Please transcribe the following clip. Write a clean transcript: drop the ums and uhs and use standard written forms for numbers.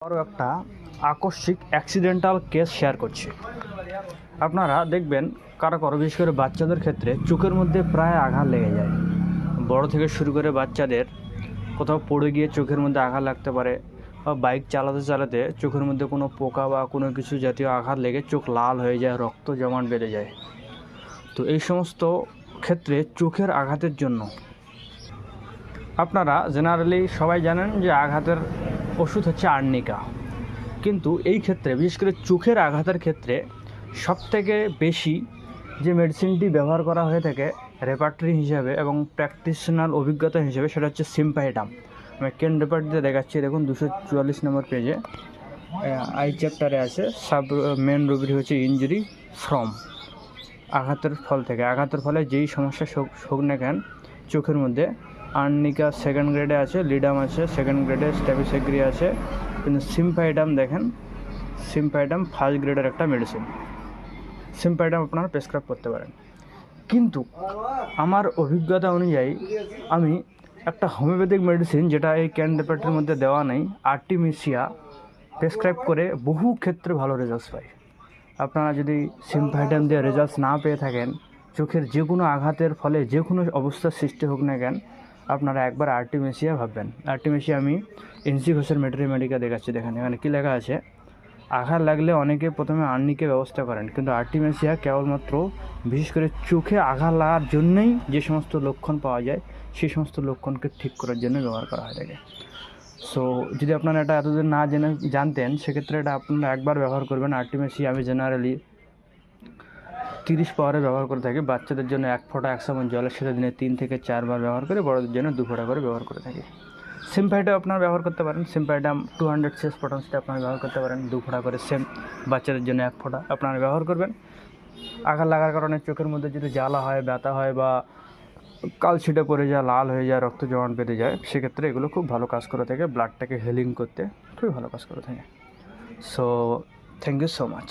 আরও একটা আকস্মিক অ্যাক্সিডেন্টাল কেস শেয়ার করছি। আপনারা দেখবেন কারো কারো বিশেষ করে বাচ্চাদের ক্ষেত্রে চোখের মধ্যে প্রায় আঘাত লেগে যায়। বড় থেকে শুরু করে বাচ্চাদের কোথাও পড়ে গিয়ে চোখের মধ্যে আঘাত লাগতে পারে, বা বাইক চালাতে চালাতে চোখের মধ্যে কোনো পোকা বা কোনো কিছু জাতীয় আঘাত লেগে চোখ লাল হয়ে যায়, রক্ত জমাট বেঁধে যায়। তো এই সমস্ত ক্ষেত্রে চোখের আঘাতের জন্য আপনারা জেনারেলি সবাই জানেন যে আঘাতের ওষুধ হচ্ছে আর্নিকা। কিন্তু এই ক্ষেত্রে বিশেষ করে চোখের আঘাতের ক্ষেত্রে সবথেকে বেশি যে মেডিসিনটি ব্যবহার করা হয়ে থাকে রেপার্টরি হিসাবে এবং প্র্যাকটিশনাল অভিজ্ঞতা হিসেবে, সেটা হচ্ছে সিম্পাইটাম। আমি কেন রেপার্টরিতে দেখাচ্ছি, দেখুন 244 নম্বর পেজে আই চ্যাপ্টারে আছে। মেন রোগটি হচ্ছে ইনজুরি ফ্রম, আঘাতের ফল থেকে, আঘাতের ফলে যেই সমস্যা হোক না কেন চোখের মধ্যে, আর্নিকা সেকেন্ড গ্রেডে আছে, লিডাম আছে সেকেন্ড গ্রেডে, স্ট্যাবিসেগ্রি আছে, কিন্তু সিম্পাইটাম দেখেন, সিম্পাইটাম ফার্স্ট গ্রেডের একটা মেডিসিন। সিম্পাইটাম আপনারা প্রেসক্রাইব করতে পারেন। কিন্তু আমার অভিজ্ঞতা অনুযায়ী আমি একটা হোমিওপ্যাথিক মেডিসিন, যেটা এই ক্যান রেপার্টরির মধ্যে দেওয়া নেই, আর্টিমিসিয়া, প্রেসক্রাইব করে বহু ক্ষেত্রে ভালো রেজাল্টস পাই। আপনারা যদি সিম্পাইটাম দিয়ে রেজাল্টস না পেয়ে থাকেন, চোখের যে কোনো আঘাতের ফলে যে কোনো অবস্থার সৃষ্টি হোক না কেন, আপনারা একবার আর্টিমিসিয়া ভাববেন। আর্টিমিসিয়া আমি এনসি ঘোষের মেডিকা দেখাচ্ছি, দেখেন এখানে কী লেখা আছে। আঘাত লাগলে অনেকে প্রথমে আর্নিকে ব্যবস্থা করেন, কিন্তু আর্টিমিসিয়া কেবলমাত্র বিশেষ করে চোখে আঘাত লাগার জন্যই যে সমস্ত লক্ষণ পাওয়া যায়, সেই সমস্ত লক্ষণকে ঠিক করার জন্য ব্যবহার করা হয়ে থাকে। সো যদি আপনারা এটা এতদিন না জানতেন, সেক্ষেত্রে এটা আপনারা একবার ব্যবহার করবেন। আর্টিমিসিয়া আমি জেনারেলি 30 পাওয়ারে ব্যবহার করে থাকি। বাচ্চাদের জন্য 1 ফোঁটা 1 চামচ জলের সাথে দিনে 3 থেকে 4 বার ব্যবহার করে, বড়দের জন্য 2 ফোঁটা করে ব্যবহার করে থাকি। সিম্পাইটাম আপনারা ব্যবহার করতে পারেন। সিম্পাইটাম 200 সিএস পটেন্সিটি আপনারা ব্যবহার করতে পারেন, 2 ফোঁটা করে। সেম বাচ্চাদের জন্য 1 ফোঁটা আপনারা ব্যবহার করবেন। আঘাত লাগার কারণে চোখের মধ্যে যদি জ্বালা হয়, ব্যথা হয়, বা কালছিটে পড়ে যায়, লাল হয়ে যায়, রক্ত জমাট বেঁধে যায়, সেক্ষেত্রে এগুলো খুব ভালো কাজ করে থাকে, ব্লাডটাকে হিলিং করতে খুবই ভালো কাজ করে থাকে। So thank you so much.